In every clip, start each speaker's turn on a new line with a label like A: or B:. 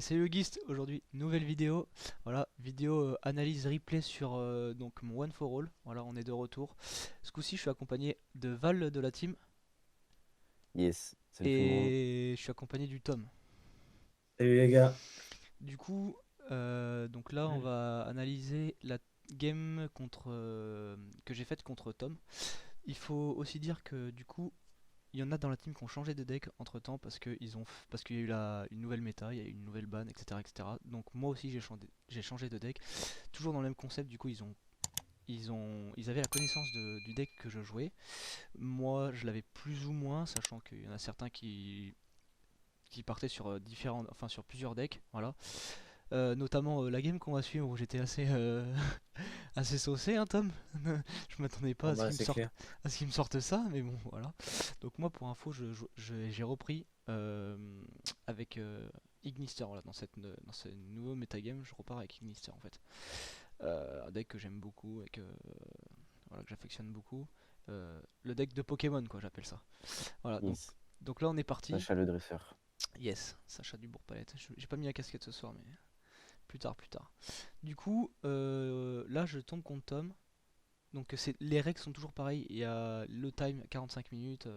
A: C'est August, aujourd'hui nouvelle vidéo, voilà, vidéo analyse replay sur donc mon One for All, voilà on est de retour. Ce coup-ci je suis accompagné de Val de la team
B: Yes, salut tout le monde.
A: et je suis accompagné du Tom.
C: Salut les gars.
A: Du coup, donc là on va analyser la game que j'ai faite contre Tom. Il faut aussi dire que du coup il y en a dans la team qui ont changé de deck entre temps parce qu'il y a eu une nouvelle méta, il y a eu une nouvelle ban, etc., etc. Donc moi aussi j'ai changé de deck. Toujours dans le même concept, du coup ils avaient la connaissance du deck que je jouais. Moi je l'avais plus ou moins, sachant qu'il y en a certains qui partaient sur enfin sur plusieurs decks, voilà. Notamment la game qu'on va suivre où j'étais assez saucé, hein, Tom. Je m'attendais pas
C: Ah bah c'est clair.
A: à ce qu'il me sorte ça, mais bon, voilà. Donc moi, pour info, j'ai repris avec Ignister, voilà, dans ce nouveau metagame, je repars avec Ignister en fait. Un deck que j'aime beaucoup et voilà, que j'affectionne beaucoup. Le deck de Pokémon, quoi, j'appelle ça. Voilà,
B: Yes,
A: donc là on est parti.
B: Sacha le dresseur.
A: Yes, Sacha Dubourg-Palette. J'ai pas mis la casquette ce soir, mais plus tard, plus tard. Du coup, là je tombe contre Tom. Donc les règles sont toujours pareilles. Il y a le time 45 minutes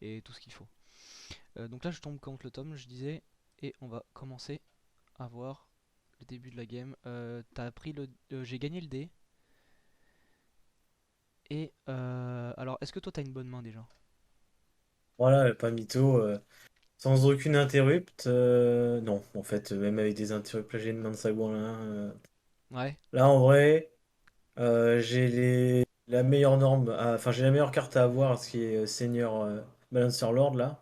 A: et tout ce qu'il faut. Donc là je tombe contre le Tom, je disais, et on va commencer à voir le début de la game. J'ai gagné le dé. Et alors, est-ce que toi t'as une bonne main déjà?
C: Voilà, pas mytho. Sans aucune interrupt. Non, en fait, même avec des interrupts, là j'ai une main de sagouin là.
A: Ouais.
C: Là en vrai, j'ai la meilleure norme. Enfin, j'ai la meilleure carte à avoir, ce qui est Seigneur Balancer Lord là.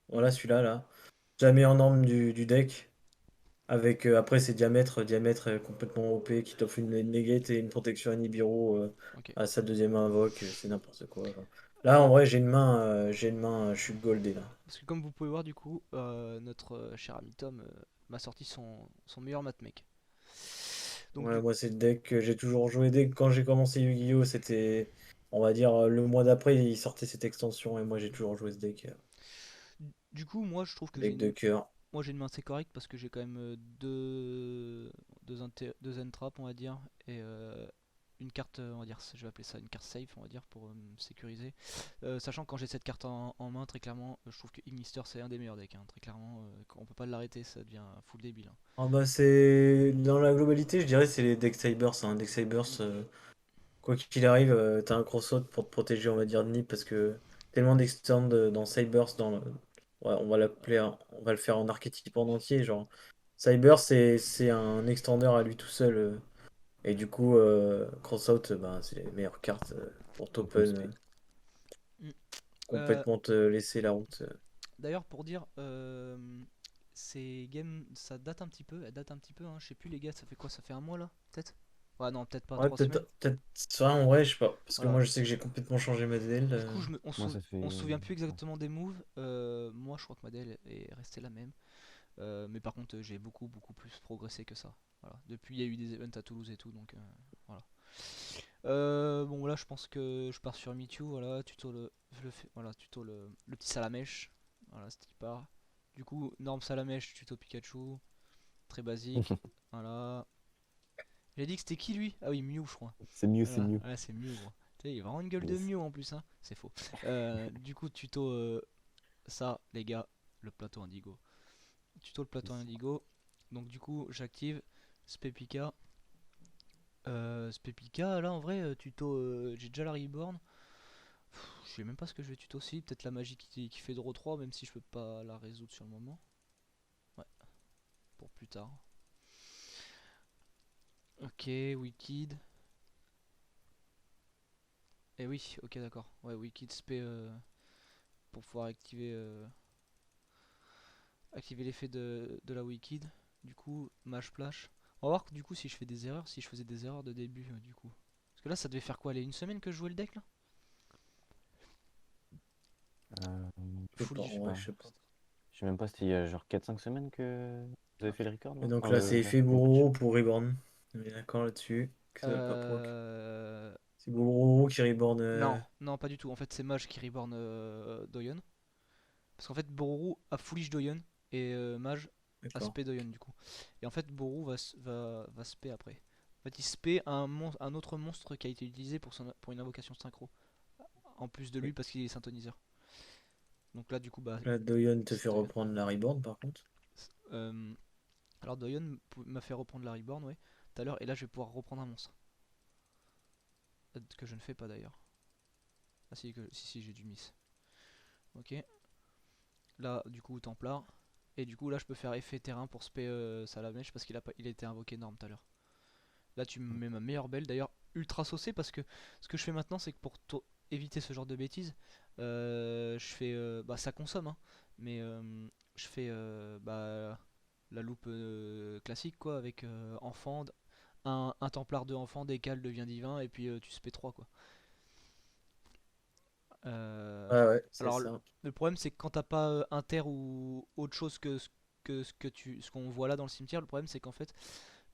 A: Hmm.
C: Voilà celui-là là. J'ai la meilleure norme du deck. Avec après c'est diamètre complètement OP qui t'offre une negate et une protection à Nibiru
A: Ok.
C: à sa deuxième invoque, c'est n'importe quoi. Là en vrai j'ai une main, je suis goldé là.
A: Parce que comme vous pouvez voir du coup, notre cher ami Tom m'a sorti son meilleur matmake. Donc
C: Ouais,
A: du,
C: moi c'est le deck que j'ai toujours joué dès que quand j'ai commencé Yu-Gi-Oh! C'était on va dire le mois d'après il sortait cette extension et moi j'ai toujours joué ce deck,
A: du coup, moi je trouve que
C: deck de cœur.
A: j'ai une main assez correcte parce que j'ai quand même deux entraps on va dire et une carte on va dire je vais appeler ça une carte safe on va dire pour me sécuriser. Sachant que quand j'ai cette carte en main très clairement je trouve que Ignister c'est un des meilleurs decks, hein, très clairement on peut pas l'arrêter, ça devient full débile, hein.
C: Ah bah c'est dans la globalité je dirais c'est les decks Cybers, hein. Deck Cybers, quoi qu'il arrive, t'as un crossroad pour te protéger, on va dire, de Nip, parce que tellement d'extend dans Cybers, ouais, on va le faire en archétype en entier, genre. Cybers, c'est un extender à lui tout seul, et du coup, Crossout, ben, c'est les meilleures cartes pour
B: Open
C: t'open,
B: space.
A: Mm. Euh,
C: complètement te laisser la route.
A: D'ailleurs pour dire ces games ça date un petit peu, elles datent un petit peu, hein. Je sais plus les gars, ça fait quoi, ça fait un mois là peut-être. Ouais non peut-être pas,
C: Ouais,
A: 3 semaines.
C: peut-être ça en vrai, je sais pas, parce que
A: Voilà.
C: moi je sais que j'ai complètement changé ma DL.
A: Du coup,
B: Moi ça fait...
A: on se souvient plus
B: bon.
A: exactement des moves. Moi, je crois que ma DL est restée la même. Mais par contre, j'ai beaucoup plus progressé que ça. Voilà. Depuis, il y a eu des events à Toulouse et tout, donc voilà. Bon, là, je pense que je pars sur Mewtwo. Voilà, voilà, tuto le petit Salamèche. Voilà, c'est qui part. Du coup, norme Salamèche, tuto Pikachu. Très basique. Voilà. J'ai dit que c'était qui lui? Ah oui, Mew, je crois.
B: C'est mieux, c'est
A: Voilà,
B: mieux.
A: voilà, c'est Mew, gros. Tu sais, il a vraiment une gueule de
B: Yes.
A: Mew en plus, hein. C'est faux. Du coup, tuto ça, les gars, le plateau indigo. Tuto le plateau
B: Yes.
A: indigo. Donc, du coup, j'active Spepika. Spepika, là en vrai, tuto, j'ai déjà la Reborn. Je sais même pas ce que je vais tuto aussi. Peut-être la magie qui fait draw 3, même si je peux pas la résoudre sur le moment. Ouais, pour plus tard. Ok, Wicked. Et oui, ok, d'accord. Ouais, Wicked SP pour pouvoir activer l'effet de la Wicked. Du coup, Mage Splash. On va voir que, du coup si je fais des erreurs, si je faisais des erreurs de début du coup. Parce que là ça devait faire quoi, aller une semaine que je jouais le deck là.
B: Euh,
C: Je sais pas,
A: Folie.
C: en vrai,
B: bah,
C: je sais pas.
B: je sais même pas s'il y a genre 4 5 semaines que vous avez
A: Ok.
B: fait le record,
C: Et
B: non?
C: donc
B: Enfin,
C: là, c'est
B: la
C: effet
B: le match.
C: Bourreau pour Reborn. On est d'accord là-dessus, que ça va pas proc.
A: Euh...
C: C'est Bourreau qui Reborn.
A: Non, non pas du tout. En fait c'est Mage qui reborn Doyon. Parce qu'en fait Bororu a foolish Doyon et Mage à
C: D'accord.
A: spé Doyon du coup. Et en fait, Boru va spé après. En fait, il spé un autre monstre qui a été utilisé pour une invocation synchro. En plus de lui, parce qu'il est synthoniseur. Donc là, du coup, bah,
C: Là, Doyon te
A: c'est
C: fait
A: Doyon.
C: reprendre la Reborn par contre.
A: Euh, alors, Doyon m'a fait reprendre la Reborn, ouais, tout à l'heure. Et là, je vais pouvoir reprendre un monstre. Que je ne fais pas d'ailleurs. Ah si, si, j'ai du miss. Ok. Là, du coup, Templar. Et du coup, là, je peux faire effet terrain pour spé Salamèche parce il a été invoqué énorme tout à l'heure. Là, tu me mets ma meilleure belle. D'ailleurs, ultra saucée parce que ce que je fais maintenant, c'est que pour éviter ce genre de bêtises, je fais. Bah, ça consomme, hein. Mais je fais bah, la loupe classique, quoi, avec enfant, un Templar de enfant, décale devient divin, et puis tu spé 3 quoi.
C: Ouais, ouais, c'est
A: Alors,
C: ça.
A: le problème, c'est que quand t'as pas Inter ou autre chose ce qu'on voit là dans le cimetière, le problème, c'est qu'en fait,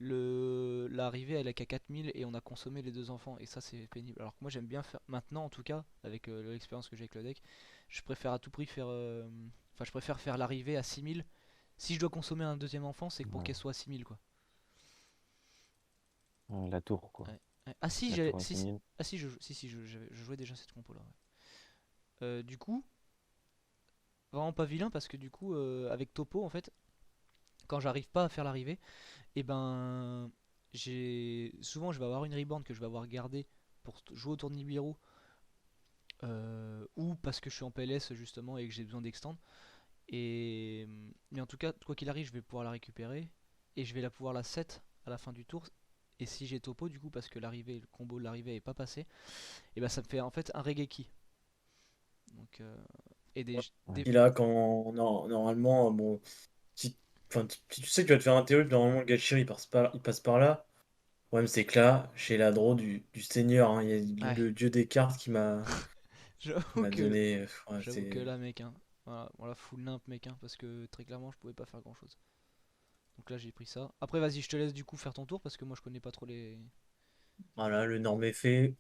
A: l'arrivée elle est qu'à 4000 et on a consommé les deux enfants et ça c'est pénible. Alors que moi j'aime bien faire maintenant en tout cas avec l'expérience que j'ai avec le deck, je préfère à tout prix faire enfin je préfère faire l'arrivée à 6000. Si je dois consommer un deuxième enfant, c'est pour qu'elle
B: Ouais.
A: soit à 6000 quoi.
B: La tour, quoi.
A: Ouais. Ouais. Ah si
B: La
A: j'ai
B: tour à 6000.
A: ah si je jouais déjà cette compo là. Du coup, vraiment pas vilain parce que du coup avec Topo en fait, quand j'arrive pas à faire l'arrivée, et ben j'ai souvent je vais avoir une reborn que je vais avoir gardée pour jouer autour de Nibiru ou parce que je suis en PLS justement et que j'ai besoin d'extendre. Et mais en tout cas, quoi qu'il arrive, je vais pouvoir la récupérer et je vais la pouvoir la set à la fin du tour. Et si j'ai topo du coup parce que le combo de l'arrivée est pas passé, et ben ça me fait en fait un Regeki. Donc et
B: Ouais.
C: Et là, quand normalement, bon, si, enfin, si tu sais que tu vas te faire interrupt, normalement le Gachiri il passe par là. Le problème, c'est que là, chez la draw du Seigneur, hein, il y a
A: ouais,
C: le dieu des cartes qui
A: j'avoue
C: m'a
A: que
C: donné. Ouais,
A: j'avoue que
C: c'est.
A: là mec hein, voilà full nimp mec hein, parce que très clairement je pouvais pas faire grand chose. Donc là j'ai pris ça. Après vas-y je te laisse du coup faire ton tour parce que moi je connais pas trop les.
C: Voilà, le norme est fait.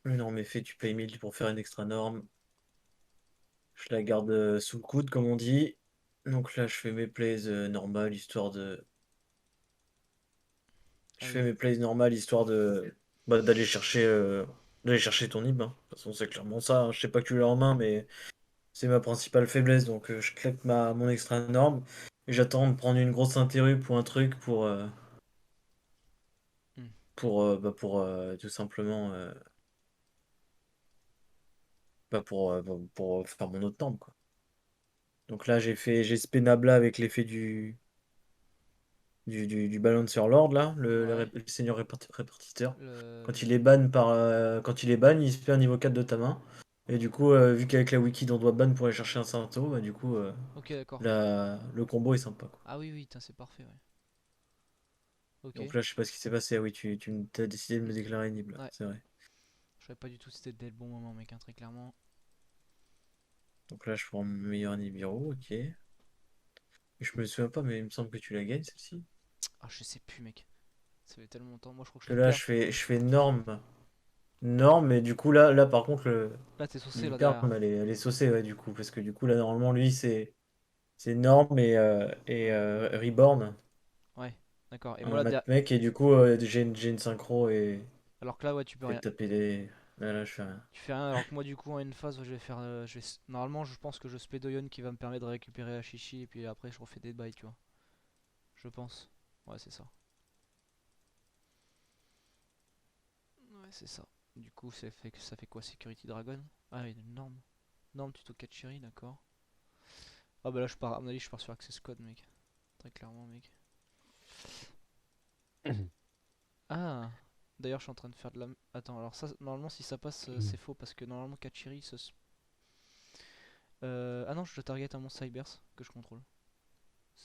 C: Le norme est fait, tu payes 1000 pour faire une extra norme. Je la garde sous le coude, comme on dit. Donc là, je fais mes plays normales, histoire de. Je
A: Ah
C: fais
A: oui.
C: mes plays normales, histoire de. Bah, d'aller chercher ton nib, hein. De toute façon, c'est clairement ça, hein. Je sais pas que tu l'as en main, mais c'est ma principale faiblesse. Donc je claque mon extra norme. Et j'attends de prendre une grosse interrupt ou un truc
A: Hmm.
C: pour tout simplement. Pour faire mon autre norme, quoi. Donc là, j'ai Spenabla avec l'effet du Balancer Lord, là,
A: Ouais.
C: le seigneur répartiteur. Quand il
A: Le...
C: est ban quand il est ban, il se fait un niveau 4 de ta main. Et du coup, vu qu'avec la wiki, on doit ban pour aller chercher un Santo, bah, du coup,
A: Ok d'accord.
C: le combo est sympa, quoi.
A: Ah oui oui c'est parfait ouais. Ok.
C: Donc là, je sais pas ce qui s'est passé. Ah oui, tu as décidé de me déclarer inhible, là,
A: Ouais.
C: c'est vrai.
A: Je savais pas du tout si c'était dès le bon moment mec hein, très clairement.
C: Donc là, je prends mon meilleur Nibiru, ok. Et je me souviens pas, mais il me semble que tu la gagnes, celle-ci.
A: Ah je sais plus mec. Ça fait tellement longtemps. Moi je crois que je
C: Que
A: la
C: là,
A: perds.
C: je fais norme. Norme, mais du coup, là par contre,
A: Là t'es saucé là
C: l'hyperme,
A: derrière.
C: elle est saucée, ouais, du coup. Parce que du coup, là, normalement, lui, c'est norme et reborn.
A: Ouais. D'accord. Et moi
C: Un
A: là
C: mat
A: derrière.
C: mec, et du coup, j'ai une synchro et
A: Alors que là ouais tu peux
C: je vais
A: rien.
C: te taper des. Là, je fais rien.
A: Tu fais rien alors que moi du coup en une phase je vais faire. Normalement je pense que je Spedoyon qui va me permettre de récupérer Hachichi et puis après je refais des bails tu vois. Je pense. Ouais c'est ça. Ouais c'est ça. Du coup ça fait quoi Security Dragon? Ah oui norme. Norme tuto Kachiri d'accord. Ah bah là je pars. À mon avis je pars sur Access Code mec. Très clairement mec. Ah d'ailleurs je suis en train de faire de la. Attends alors ça normalement si ça passe c'est faux parce que normalement Kachiri ah non je dois target un monstre Cybers que je contrôle.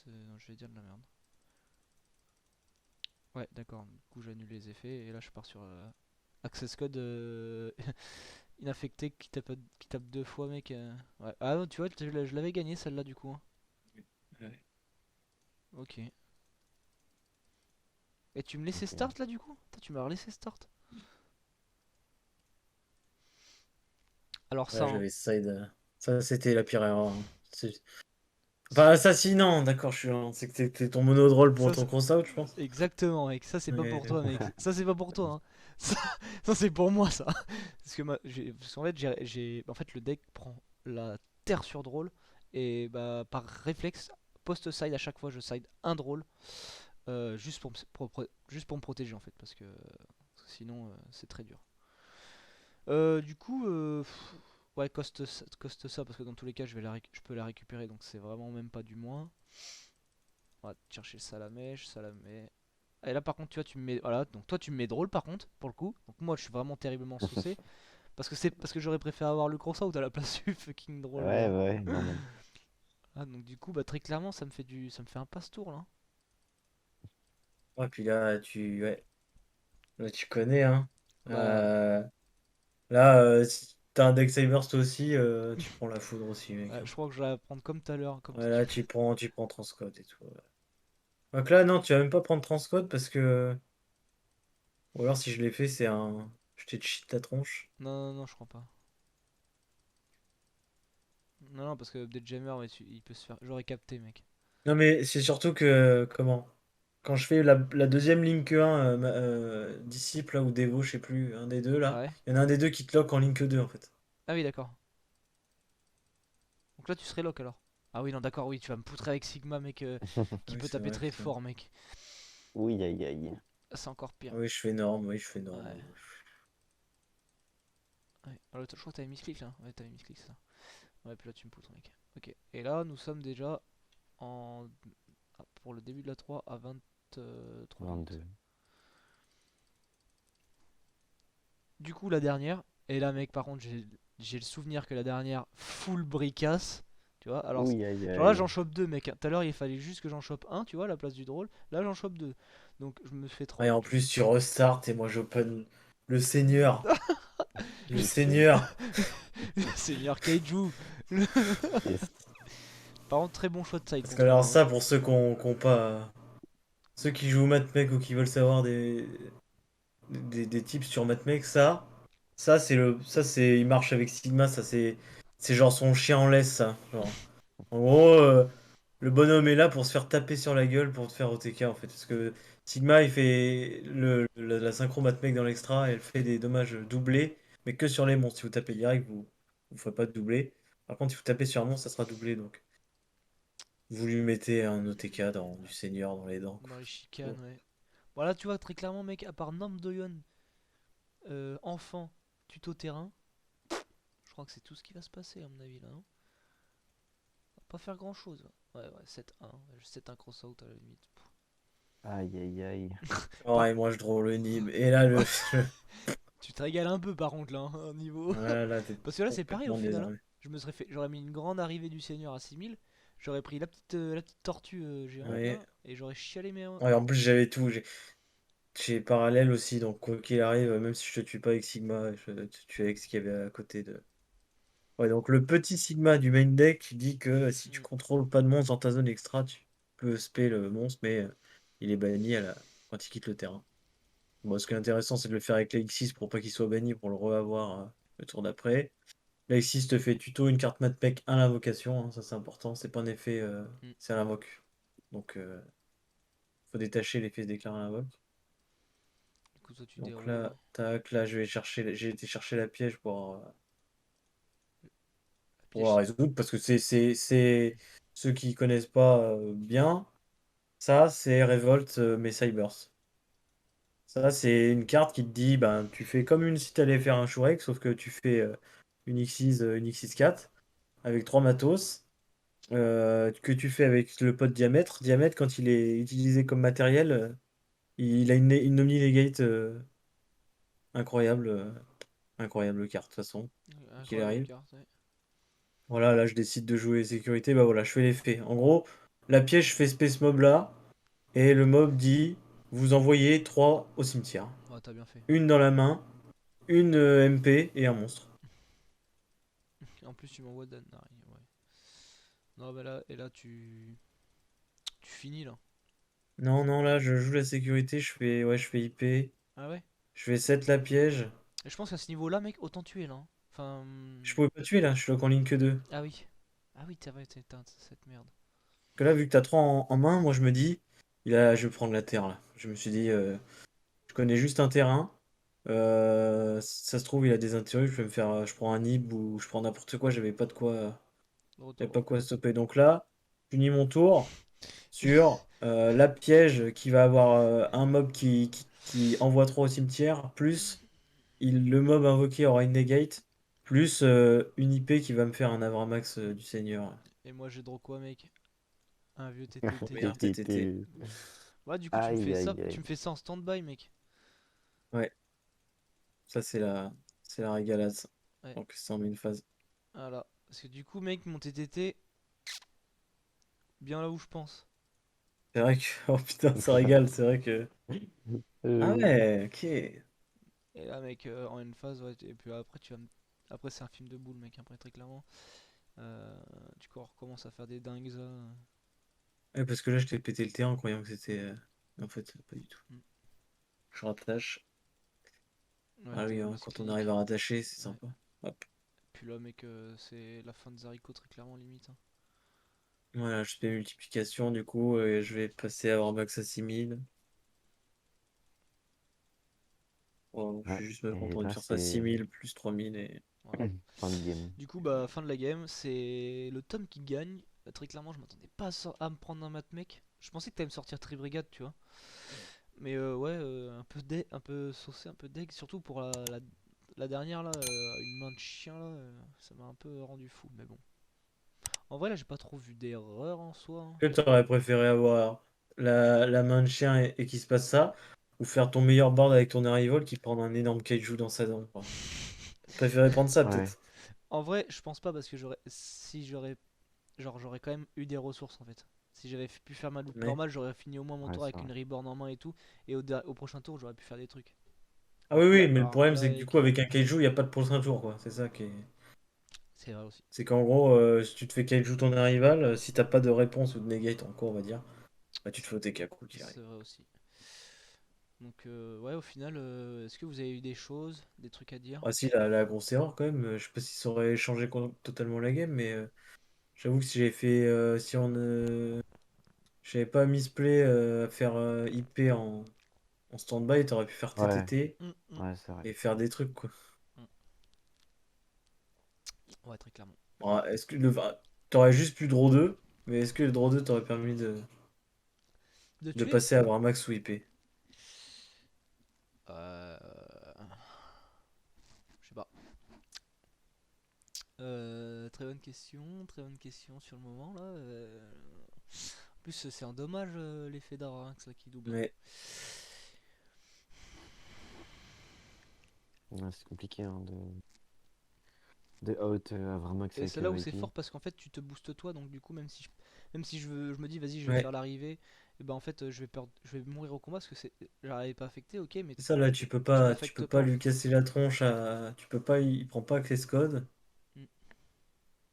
A: Non, je vais dire de la merde. Ouais d'accord du coup j'annule les effets et là je pars sur Access Code inaffecté qui tape deux fois mec. Ouais. Ah non tu vois je l'avais gagné celle-là du coup hein.
C: Ouais.
A: Ok. Et tu me laissais
B: Ok.
A: start là du coup? Putain, tu m'as laissé start. Alors ça
C: Ouais,
A: hein.
C: j'avais side. Ça, c'était la pire erreur, hein. Enfin, assassinant, d'accord, c'est que t'es ton monodrôle pour
A: Ça,
C: ton cross-out, je pense.
A: exactement, mec. Ça, c'est pas
C: Mais...
A: pour toi, mec. Ça, c'est pas pour toi, hein. Ça, ça, c'est pour moi, ça. Parce que parce qu'en fait, en fait, le deck prend la terre sur drôle. Et bah, par réflexe, post-side, à chaque fois, je side un drôle. Juste juste pour me protéger, en fait. Parce que sinon, c'est très dur. Du coup, ouais, coste ça. Parce que dans tous les cas, je peux la récupérer. Donc, c'est vraiment même pas du moins. On va chercher Salamèche, Salamé. Et là par contre tu vois tu me mets. Voilà, donc toi tu me mets drôle par contre pour le coup. Donc moi je suis vraiment terriblement saucé. Parce que j'aurais préféré avoir le cross out à la place du fucking drôle
B: Ouais,
A: là.
B: ouais, normal.
A: Ah donc du coup bah très clairement ça me fait un passe-tour là.
C: Ouais, puis ouais. Là, tu connais, hein.
A: Bah
C: Euh, Là, si t'as un deck Cybers toi aussi, tu prends la foudre aussi, mec,
A: ouais,
C: hein.
A: je crois que je vais la prendre comme tout à l'heure. Comme
C: Ouais,
A: tu
C: là, tu prends Transcode et tout. Ouais. Donc là, non, tu vas même pas prendre Transcode parce que. Ou alors, si je l'ai fait, c'est un. Je t'ai cheat ta tronche.
A: Non non non je crois pas. Non non parce que Update Jammer mais il peut se faire. J'aurais capté mec.
C: Non, mais c'est surtout que. Comment? Quand je fais la deuxième Link 1, Disciple là, ou Devo, je sais plus, un des deux là,
A: Ouais.
C: il y en a un des deux qui te lock en Link 2 en fait.
A: Ah oui d'accord. Donc là tu serais lock alors. Ah oui non d'accord oui tu vas me poutrer avec Sigma mec qui
C: Oui,
A: peut
C: c'est
A: taper
C: vrai,
A: très
C: putain.
A: fort mec.
B: Oui, aïe, aïe.
A: C'est encore pire.
C: Oui, je fais norme, oui, je fais norme.
A: Ouais. Ouais. Alors, je crois que t'avais mis clic là. Ouais, t'avais mis clic, c'est ça. Ouais, puis là, tu me poutres, mec. Ok. Et là, nous sommes déjà en. Pour le début de la 3 à 23 minutes.
B: 22.
A: Du coup, la dernière. Et là, mec, par contre, j'ai le souvenir que la dernière, full bricasse. Tu vois, alors.
B: Oui, aïe,
A: Genre là,
B: aïe.
A: j'en chope deux, mec. Tout à l'heure, il fallait juste que j'en chope un, tu vois, à la place du drôle. Là, j'en chope deux. Donc, je me fais
C: Et
A: troll.
C: en plus, tu restart et moi j'open le Seigneur. Le
A: Le,
C: Seigneur.
A: le Seigneur Kaiju. Le-
B: Yes.
A: Par contre, très bon choix de side
C: Parce que
A: contre
C: alors
A: moi, hein.
C: ça, pour ceux qui ont pas. Ceux qui jouent au matmec ou qui veulent savoir des tips sur matmec, il marche avec Sigma, c'est genre son chien en laisse, ça. Genre. En gros, le bonhomme est là pour se faire taper sur la gueule pour te faire OTK en fait. Parce que Sigma, il fait la synchro matmec dans l'extra, elle fait des dommages doublés, mais que sur les monstres. Si vous tapez direct, vous ferez pas de doublé. Par contre, si vous tapez sur un monstre, ça sera doublé. Donc, vous lui mettez un OTK du Seigneur dans les dents, quoi.
A: Dans les
C: Bon.
A: chicanes, ouais. Voilà, tu vois, très clairement, mec, à part Norm Doyon, enfant, tuto terrain, je crois que c'est tout ce qui va se passer, à mon avis, là. Hein. On va pas faire grand chose. Ouais, ouais, 7-1. Ouais, 7-1 cross-out à la limite. Pff.
B: Aïe, aïe, aïe.
C: Oh,
A: Par-
C: et moi, je drôle le Nib. Et là,
A: Tu te régales un peu, par contre, là, hein, au niveau.
C: Voilà, là, t'es
A: Parce que là, c'est pareil au
C: complètement
A: final. Hein.
C: désarmé.
A: J'aurais mis une grande arrivée du Seigneur à 6000. J'aurais pris la petite tortue géante,
C: Ouais.
A: là. Et j'aurais chialé mes.
C: Ouais, en plus, j'avais tout. J'ai parallèle aussi, donc quoi qu'il arrive, même si je te tue pas avec Sigma, je te tue avec ce qu'il y avait à côté de. Ouais, donc le petit Sigma du main deck dit que si tu
A: Mm.
C: contrôles pas de monstre dans ta zone extra, tu peux spell le monstre, mais il est banni quand il quitte le terrain. Bon, ce qui est intéressant, c'est de le faire avec la X6 pour pas qu'il soit banni, pour le re-avoir le tour d'après. La X6 te fait tuto une carte matmec à l'invocation, hein, ça c'est important, c'est pas un effet,
A: Mm.
C: c'est à l'invoque. Donc faut détacher l'effet se déclare à l'invoque.
A: Du coup, toi, tu
C: Donc
A: déroules.
C: là, tac, là j'ai été chercher la piège
A: La
C: pour la
A: piège.
C: résoudre parce que c'est ceux qui connaissent pas bien, ça c'est Revolt mais Cybers. Ça c'est une carte qui te dit ben tu fais comme une si t'allais faire un Shurek, sauf que tu fais une X6 4 avec 3 matos. Que tu fais avec le pod diamètre. Diamètre, quand il est utilisé comme matériel, il a une omni negate incroyable, incroyable carte de toute façon, qu'il
A: Incroyable
C: arrive.
A: carte, ouais.
C: Voilà, là je décide de jouer sécurité, bah voilà, je fais l'effet. En gros, la piège fait Space Mob là, et le mob dit vous envoyez 3 au cimetière.
A: Ouais, t'as bien fait.
C: Une dans la main, une MP et un monstre.
A: En plus, tu m'envoies Dan. Ouais. Non, bah là, et là, tu finis là.
C: Non, non, là je joue la sécurité, je fais IP,
A: Ah ouais?
C: je fais 7 la piège.
A: Et je pense qu'à ce niveau-là, mec, autant tuer là. Hein. Enfin.
C: Je pouvais pas tuer là, je suis lock en ligne que 2.
A: Ah oui. Ah oui, t'as vrai, t'as cette merde.
C: Que là, vu que t'as 3 en main, moi je me dis, je vais prendre la terre là. Je me suis dit, je connais juste un terrain. Ça se trouve, il a des intérêts. Je prends un nib ou je prends n'importe quoi. J'avais pas
A: Retour.
C: quoi stopper. Donc là, je finis mon tour sur la piège qui va avoir un mob qui envoie 3 au cimetière, plus le mob invoqué aura une negate, plus une IP qui va me faire un Avramax du Seigneur.
A: Et moi j'ai draw quoi, mec? Un vieux TTT.
C: Meilleur TTT.
B: TTT.
A: Ouais, du coup,
B: Aïe, aïe,
A: tu
B: aïe.
A: me fais ça en stand-by, mec.
C: Ouais, ça c'est la régalade, ça.
A: Ouais,
C: Donc ça en met une phase.
A: voilà. Parce que du coup, mec, mon TTT, bien là où je pense.
C: C'est vrai que, oh putain, ça régale, c'est vrai que. Ah
B: Euh,
C: ouais, ok.
A: Et là, mec, en une phase, ouais. Et puis après, après, c'est un film de boule, mec, après, très clairement. Du coup, on recommence à faire des dingues, ça.
C: Ouais, parce que là, je t'ai pété le terrain en croyant que c'était. En fait, pas du tout.
A: Mm.
C: Je rattache.
A: Ouais,
C: Ah oui,
A: t'as
C: hein,
A: masse
C: quand on arrive
A: clic.
C: à rattacher, c'est
A: Ouais.
C: sympa. Hop.
A: Puis là, mec, c'est la fin de Zariko, très clairement, limite, hein.
C: Voilà, je fais multiplication, du coup, et je vais passer à avoir max à 6000. Bon, je
B: Ouais.
C: suis juste me
B: Et
C: content de
B: là,
C: faire ça
B: c'est
C: 6000 plus 3000 et.
A: Voilà.
B: fin de game.
A: Du coup, bah, fin de la game, c'est le Tom qui gagne. Très clairement, je m'attendais pas à me prendre un mat, mec. Je pensais que t'allais me sortir Tribrigade, tu vois. Mais ouais, un peu saucé, un peu deg, surtout pour la dernière là, une main de chien là, ça m'a un peu rendu fou, mais bon. En vrai là j'ai pas trop vu d'erreur en soi, hein.
C: Que t'aurais préféré avoir la main de chien et qu'il se passe ça, ou faire ton meilleur board avec ton arrival qui prend un énorme kaiju dans sa dent, quoi. Préféré prendre ça,
B: Ouais,
C: peut-être.
A: En vrai je pense pas parce que si j'aurais, genre j'aurais quand même eu des ressources en fait. Si j'avais pu faire ma loupe
C: Mais.
A: normale, j'aurais fini au moins mon
B: ouais,
A: tour
B: c'est
A: avec
B: vrai.
A: une reborn en main et tout, et au prochain tour j'aurais pu faire des trucs.
C: Ah oui, oui, mais le
A: Alors que
C: problème,
A: là
C: c'est que du
A: avec,
C: coup, avec un kaiju, il n'y a pas de prochain tour, quoi. C'est ça qui est.
A: c'est vrai aussi,
C: C'est qu'en gros, si tu te fais kaiju ton arrival, si t'as pas de réponse ou de negate en cours, on va dire, bah tu te fais OTK quoi qu'il arrive.
A: c'est vrai aussi. Donc ouais au final, est-ce que vous avez eu des choses, des trucs à dire?
C: Ah si, la grosse erreur quand même, je sais pas si ça aurait changé totalement la game, mais j'avoue que si j'avais fait, si on, j'avais pas misplay à faire IP en stand-by, t'aurais pu faire
B: Ouais,
C: TTT
A: Mm, mm,
B: ouais, c'est vrai.
C: et faire des trucs quoi.
A: mm. Ouais très clairement.
C: Bon, est-ce que t'aurais juste pu draw 2, mais est-ce que le draw 2 t'aurait permis
A: De
C: de
A: tuer?
C: passer à avoir max ou IP?
A: Euh... Je sais pas. Très bonne question sur le moment là. En plus, c'est un dommage l'effet d'Arinx là qui double, hein.
C: Mais
B: Ouais, c'est compliqué hein, de out Avramax
A: Et c'est
B: avec
A: là où c'est
B: IP.
A: fort parce qu'en fait tu te boostes toi, donc du coup même si je me dis vas-y je vais
C: ouais.
A: faire l'arrivée, et ben en fait je vais mourir au combat parce que j'arrivais pas affecté, ok, mais
C: C'est ça, là,
A: tu
C: tu
A: m'affectes
C: peux
A: pas
C: pas
A: en
C: lui
A: fait.
C: casser la tronche tu peux pas, il prend pas que les scodes.
A: Mm,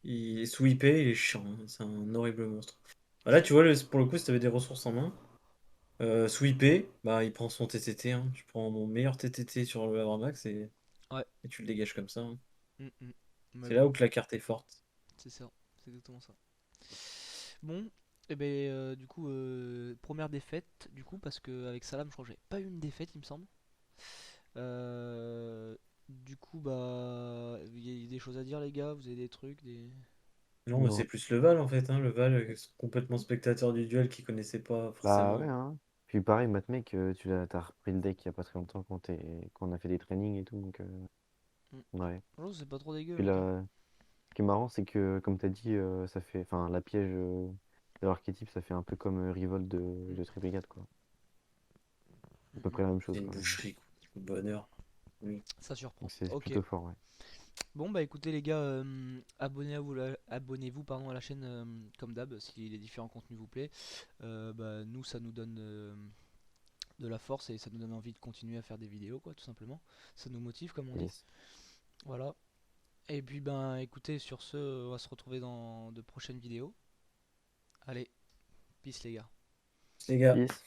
C: Il est sous IP, il est chiant, hein. C'est un horrible monstre. Bah là,
A: c'est
C: tu vois, pour le coup, si t'avais des ressources en main, sous IP, bah il prend son TTT, hein. Tu prends mon meilleur TTT sur le Avramax
A: ouais.
C: et tu le dégages comme ça, hein.
A: Mm, mm. Mais
C: C'est là
A: bon,
C: où que la carte est forte.
A: c'est ça, c'est exactement ça. Bon, et ben du coup première défaite du coup parce que avec Salam je crois que j'avais pas eu une défaite il me semble. Du coup bah il y a des choses à dire les gars, vous avez des trucs, des...
C: Non, mais c'est
B: Non.
C: plus le Val en fait, hein. Le Val, complètement spectateur du duel qui connaissait pas
B: Bah ouais,
C: forcément.
B: hein. Puis pareil, Matmec, t'as repris le deck il y a pas très longtemps quand on a fait des trainings et tout, donc
A: Mm.
B: ouais.
A: Oh, c'est pas trop dégueu
B: Puis
A: mec, hein.
B: là, ce qui est marrant, c'est que, comme t'as dit, ça fait, enfin, la piège de l'archétype, ça fait un peu comme Revolt
A: Mm,
B: de Tribrigade, quoi.
A: mm,
B: À peu
A: mm.
B: près la même
C: C'est
B: chose,
C: une
B: quoi.
C: boucherie, quoi. Bonheur. Oui.
A: Ça surprend.
B: Donc c'est
A: Ok.
B: plutôt fort, ouais.
A: Bon bah écoutez les gars, abonnez-vous pardon à la chaîne comme d'hab si les différents contenus vous plaît. Bah nous ça nous donne de la force et ça nous donne envie de continuer à faire des vidéos quoi tout simplement. Ça nous motive comme on dit.
B: Yes.
A: Voilà. Et puis ben écoutez sur ce on va se retrouver dans de prochaines vidéos. Allez, peace les gars.
C: Les gars.
B: Peace.